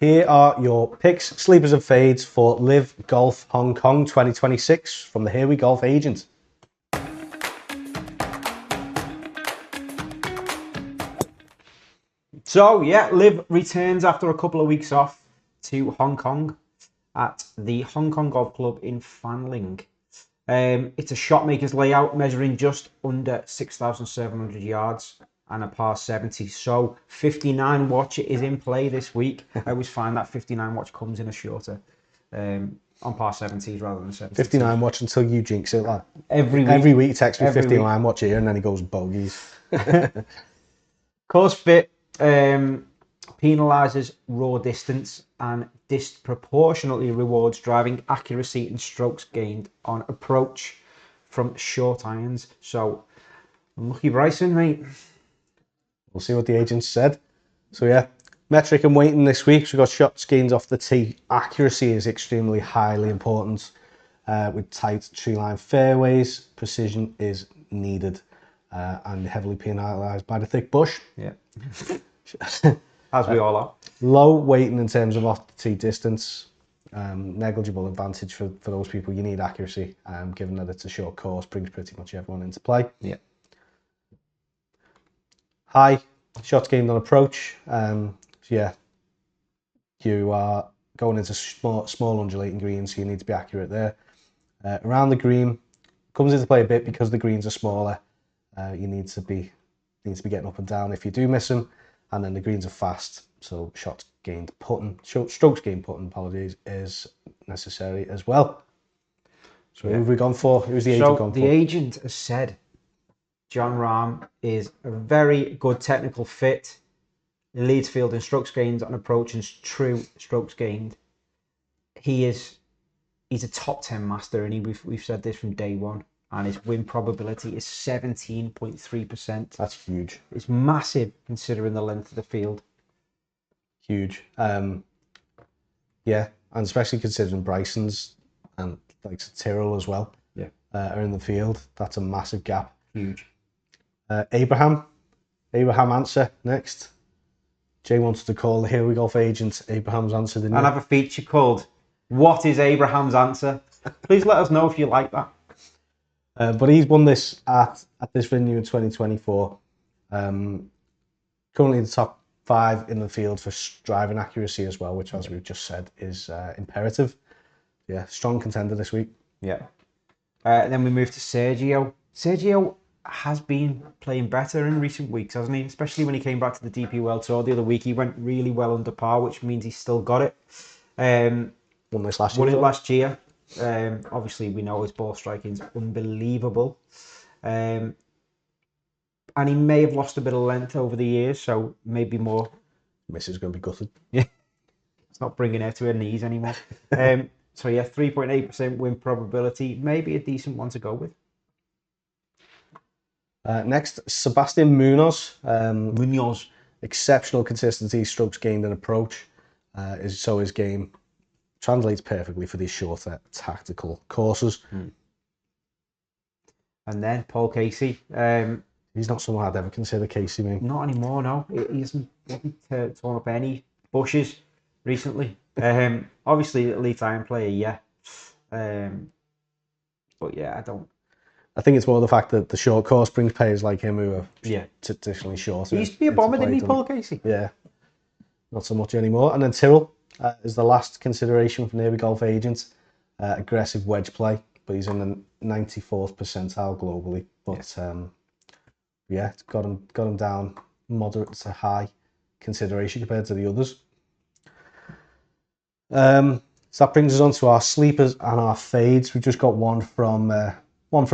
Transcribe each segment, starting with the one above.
here are your picks, sleepers and fades for LIV Golf Hong Kong 2026 from the Here We Golf agent. So yeah, LIV returns after a couple of weeks off to Hong Kong at the Hong Kong Golf Club in Fanling. It's a shotmaker's layout measuring just under 6,700 yards and a par 70. So 59 watch is in play this week. I always find that 59 watch comes in a shorter on par 70s rather than 70. 59 watch until you jinx it, lad. Every week he texts me 59 watch here and then he goes bogeys. Course fit penalises raw distance and disproportionately rewards driving accuracy and strokes gained on approach from short irons. So, unlucky Bryson, mate. We'll see what the agent said. So yeah, metric and weighting this week. So we've got shots gained off the tee. Accuracy is extremely highly important with tight tree line fairways. Precision is needed and heavily penalised by the thick bush. Yeah. As we all are. Low weighting in terms of off the tee distance. Negligible advantage for those people. You need accuracy, given that it's a short course, brings pretty much everyone into play. Yeah. High shots gained on approach. So yeah, you are going into small undulating greens, so you need to be accurate there. Around the green comes into play a bit because the greens are smaller. You need to be getting up and down if you do miss them, and then the greens are fast, so shots gained putting, strokes gained putting, apologies, is necessary as well. So who have we gone for? Who's the agent gone for? The agent has said Jon Rahm is a very good technical fit. He leads field in strokes gained on approach and true strokes gained. He's a top 10 master, and we've said this from day one. And his win probability is 17.3%. That's huge. It's massive considering the length of the field. Huge. Yeah, and especially considering Bryson's and like Tyrrell as well. Yeah, are in the field. That's a massive gap. Huge. Abraham answer next. Jay wants to call the Here We Golf agent Abraham's answer. I'll have a feature called "What is Abraham's answer?" Please let us know if you like that. But he's won this at this venue in 2024. Currently the top 5 in the field for driving accuracy as well, which, as we've just said, is imperative. Yeah, strong contender this week. Yeah. Then we move to Sergio. Sergio has been playing better in recent weeks, hasn't he? Especially when he came back to the DP World Tour the other week. He went really well under par, which means he's still got it. Won this last year. Won it last year. Obviously, we know his ball striking is unbelievable. And he may have lost a bit of length over the years, so maybe more. Miss is going to be gutted. Yeah. It's not bringing her to her knees anymore. So, yeah, 3.8% win probability. Maybe a decent one to go with. Next, Sebastian Munoz. Munoz. Exceptional consistency, strokes gained and approach. So his game translates perfectly for these shorter tactical courses. And then Paul Casey. He's not someone I'd ever consider, Casey, mate. Not anymore, no. He hasn't torn up any bushes recently. Obviously, elite iron player, yeah. But yeah, I think it's more the fact that the short course brings players like him who are traditionally shorter. He used to be a bomber, didn't he, Paul Casey? Yeah. Not so much anymore. And then Tyrrell is the last consideration from the Here We Golf agent. Aggressive wedge play, but he's in the 94th percentile globally. But yeah, it's got him down moderate to high consideration compared to the others. So that brings us on to our sleepers and our fades. We've just got one from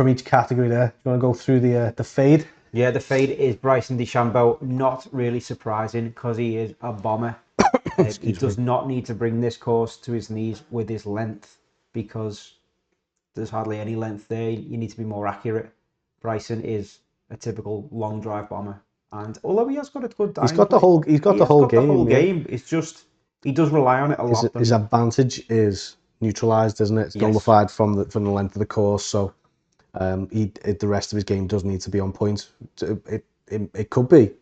each category there. Do you want to go through the fade? Yeah, the fade is Bryson DeChambeau. Not really surprising because he is a bomber. He does not need to bring this course to his knees with his length because there's hardly any length there. You need to be more accurate. Bryson is a typical long drive bomber, and although he has got a good, he's got the whole game. It's just he does rely on it a lot. His advantage is neutralised, isn't it? It's nullified from the length of the course. So the rest of his game does need to be on point. It could be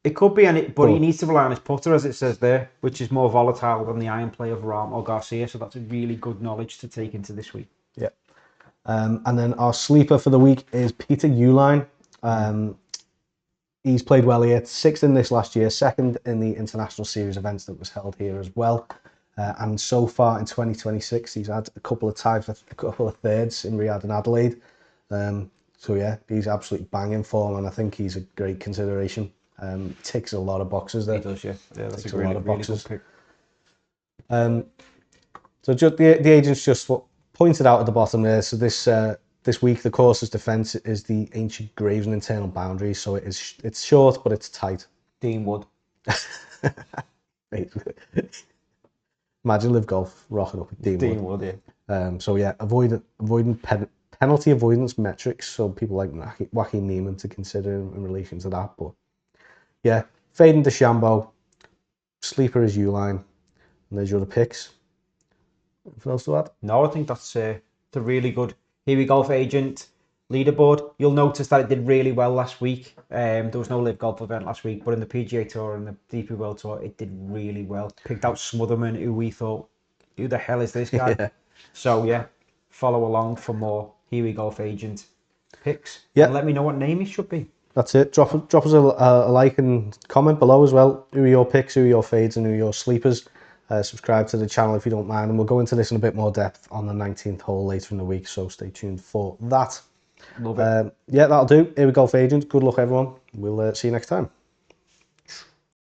It could be, but he needs to rely on his putter, as it says there, which is more volatile than the iron play of Rahm or Garcia. So that's a really good knowledge to take into this week. Yeah. And then our sleeper for the week is Peter Uline. He's played well here. 6th in this last year, 2nd in the International Series events that was held here as well. And so far in 2026, he's had a couple of ties, a couple of thirds in Riyadh and Adelaide. So yeah, he's absolutely banging form, and I think he's a great consideration. Ticks a lot of boxes there. He does, yeah. That's a really good pick. So just the agents just pointed out at the bottom there. So this week the course's defence is the ancient graves and internal boundaries. So it's short, but it's tight. Dean Wood. Imagine LIV Golf rocking up with Dean Wood, yeah. So yeah, avoiding penalty avoidance metrics. So people like Joaquin Neiman to consider in relation to that. But yeah, fading DeChambeau, sleeper is Uline, and there's your other picks. Anything else to add? No, I think that's a really good Here We Golf agent leaderboard. You'll notice that it did really well last week. There was no LIV Golf event last week, but in the PGA Tour and the DP World Tour, it did really well. Picked out Smotherman, who we thought, who the hell is this guy? Yeah. So yeah, follow along for more Here We Golf agent picks. Yeah. And let me know what name he should be. That's it. Drop us a like and comment below as well. Who are your picks, who are your fades, and who are your sleepers? Subscribe to the channel if you don't mind, and we'll go into this in a bit more depth on the 19th hole later in the week, so stay tuned for that. Love it. Yeah, that'll do. Here We Golf agent. Good luck, everyone. We'll see you next time.